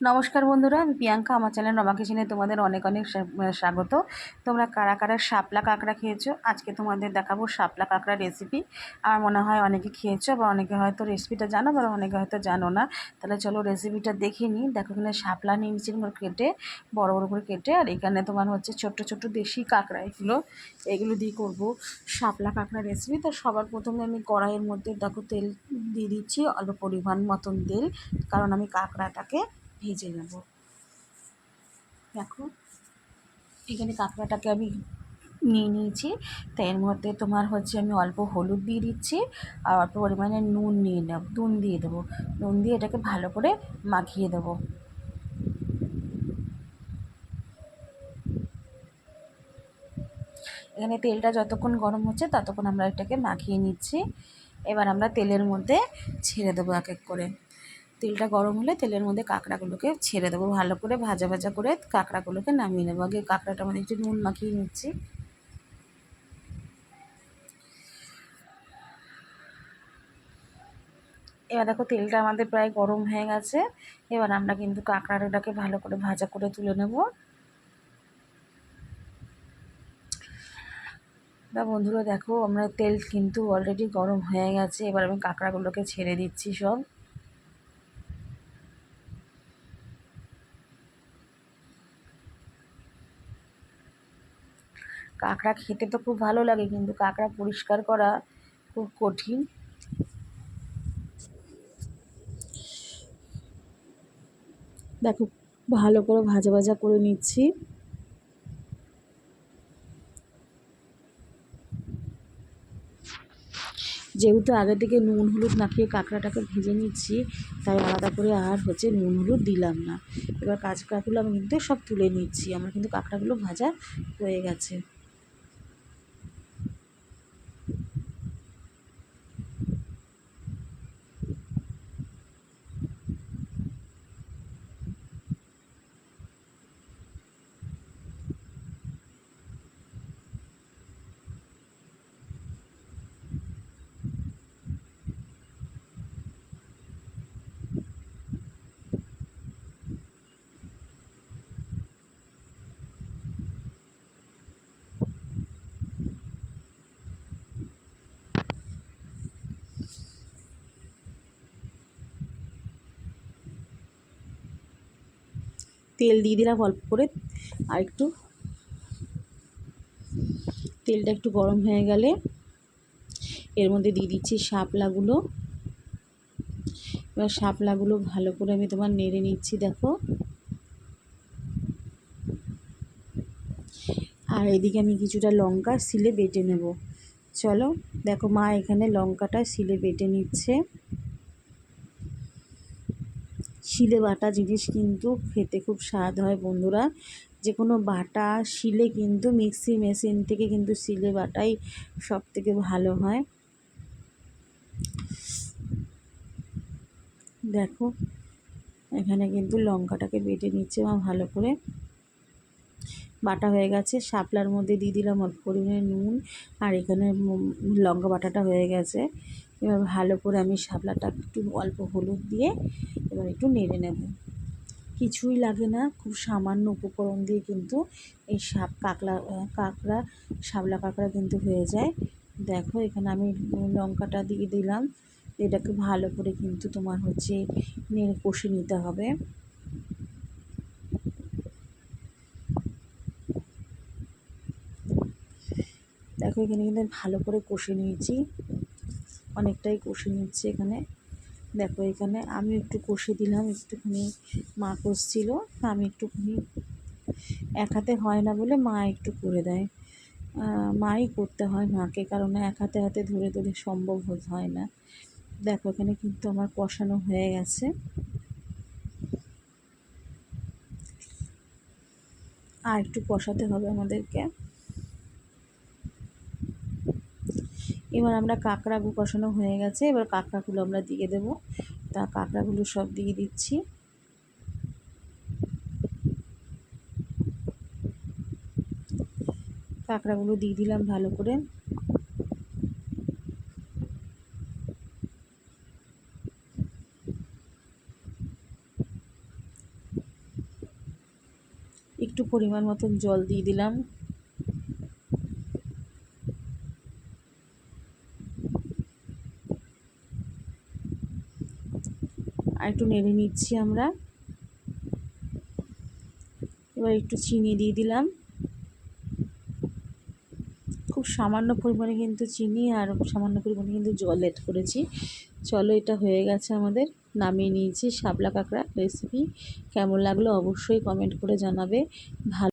নমস্কার বন্ধুরা, আমি প্রিয়াঙ্কা। আমার চ্যানেল রমা কিচেনে তোমাদের অনেক অনেক স্বাগত। তোমরা কারা কারা শাপলা কাঁকড়া খেয়েছো? আজকে তোমাদের দেখাবো শাপলা কাঁকড়া রেসিপি। আমার মনে হয় অনেকে খেয়েছো, বা অনেকে হয়তো রেসিপিটা জানো, বা অনেকে হয়তো জানো না। তাহলে চলো রেসিপিটা দেখে নিই। দেখো, এখানে শাপলা নিয়েছি কেটে, বড় বড় করে কেটে। আর এখানে তোমার হচ্ছে ছোট্ট ছোট্ট দেশি কাঁকড়া, এগুলো দিয়ে করবো শাপলা কাঁকড়া রেসিপি। তো সবার প্রথমে আমি কড়াইয়ের মধ্যে দেখো তেল দিয়ে দিচ্ছি, অল্প পরিমাণ মতন তেল, কারণ আমি কাঁকড়াটাকে ভেজে নেব। দেখো, এখানে কাঁকড়াটাকে আমি নিয়ে নিয়েছি। তো এর মধ্যে তোমার হচ্ছে আমি অল্প হলুদ দিয়ে দিচ্ছি, আর অল্প পরিমাণে নুন দিয়ে দেবো। নুন দিয়ে এটাকে ভালো করে মাখিয়ে দেবো। এখানে তেলটা যতক্ষণ গরম হচ্ছে ততক্ষণ আমরা এটাকে মাখিয়ে নিচ্ছি। এবার আমরা তেলের মধ্যে ছেড়ে দেবো এক এক করে। তেলটা গরম হলে তেলের মধ্যে কাঁকড়াগুলোকে ছেড়ে দেবো, ভালো করে ভাজা ভাজা করে কাঁকড়াগুলোকে নামিয়ে নেবো। আগে কাঁকড়াটার মধ্যে একটু নুন মাখিয়ে নিচ্ছি। এবার দেখো, তেলটা আমাদের প্রায় গরম হয়ে গেছে। এবার আমরা কিন্তু কাঁকড়াটাকে ভালো করে ভাজা করে তুলে নেব। বন্ধুরা দেখো, আমরা তেল কিন্তু অলরেডি গরম হয়ে গেছে। এবার আমি কাঁকড়াগুলোকে ছেড়ে দিচ্ছি সব। কাঁকড়া খেতে তো খুব ভালো লাগে, কিন্তু কাঁকড়া পরিষ্কার করা খুব কঠিন। দেখো, ভালো করে ভাজা ভাজা করে নিচ্ছি। যেহেতু আগে থেকে নুন হলুদ মাখিয়ে কাঁকড়াটাকে ভেজে নিচ্ছি, তাই আলাদা করে আর হচ্ছে নুন হলুদ দিলাম না। এবার কাঁকড়াগুলো আমি কিন্তু সব তুলে নিচ্ছি। আমার কিন্তু কাঁকড়াগুলো ভাজা হয়ে গেছে। তেল দিয়ে দিলাম অল্প করে। আর একটু তেলটা একটু গরম হয়ে গেলে এর মধ্যে দিয়ে দিচ্ছি শাপলাগুলো। এবার শাপলাগুলো ভালো করে আমি তোমার নেড়ে নিচ্ছি। দেখো, আর এদিকে আমি কিছুটা লঙ্কা শিলে বেটে নেব। চলো দেখো, মা এখানে লঙ্কাটা শিলে বেটে নিচ্ছে। শিলে বাটা জিনিস কিন্তু খেতে খুব স্বাদ হয় বন্ধুরা। যে কোনো বাটা শিলে কিন্তু মিক্সি মেশিন থেকে কিন্তু শিলে বাটাই সব থেকে ভালো হয়। দেখো, এখানে কিন্তু লঙ্কাটাকে বেটে নিচ্ছে মা ভালো করে। বাটা হয়ে গেছে। শাপলার মধ্যে দিয়ে দিলাম অল্প পরিমাণে নুন, আর এখানে লঙ্কা বাটাটা হয়ে গেছে। এবার ভালো করে আমি শাপলাটা একটু অল্প হলুদ দিয়ে এবার একটু নেড়ে নেব। কিছুই লাগে না, খুব সামান্য উপকরণ দিয়ে কিন্তু এই কাঁকড়া শাপলা কাঁকড়া কিন্তু হয়ে যায়। দেখো, এখানে আমি লঙ্কাটা দিয়ে দিলাম। এটাকে ভালো করে কিন্তু তোমার হচ্ছে নেড়ে কষে নিতে হবে। দেখো, এখানে কিন্তু ভালো করে কষে নিয়েছি, অনেকটাই কষে নিচ্ছে এখানে। দেখো, এখানে আমি একটু কষে দিলাম, একটুখানি মা কষছিল, আমি একটুখানি এক হাতে হয় না বলে মা একটু করে দেয়। মাই করতে হয় মাকে, কারণ এক হাতে হাতে ধরে ধরে সম্ভব হয় না। দেখো, এখানে কিন্তু আমার কষানো হয়ে গেছে। আর একটু কষাতে হবে আমাদেরকে। এবার আমরা কাঁকড়াগুলো কষানো হয়ে গেছে, এবার কাঁকড়াগুলো আমরা দিয়ে দেবো। তা কাঁকড়াগুলো সব দিয়ে দিচ্ছি। কাঁকড়াগুলো দিয়ে দিলাম ভালো করে। একটু পরিমাণ মতন জল দিয়ে দিলাম। আর একটু নেড়ে নিচ্ছি আমরা। এবার একটু চিনি দিয়ে দিলাম, খুব সামান্য পরিমাণে কিন্তু চিনি আর সামান্য পরিমাণে কিন্তু জল অ্যাড করেছি। চলো, এটা হয়ে গেছে আমাদের, নামিয়ে নিয়েছি শাপলা কাঁকড়া রেসিপি। কেমন লাগলো অবশ্যই কমেন্ট করে জানাবে। ভালো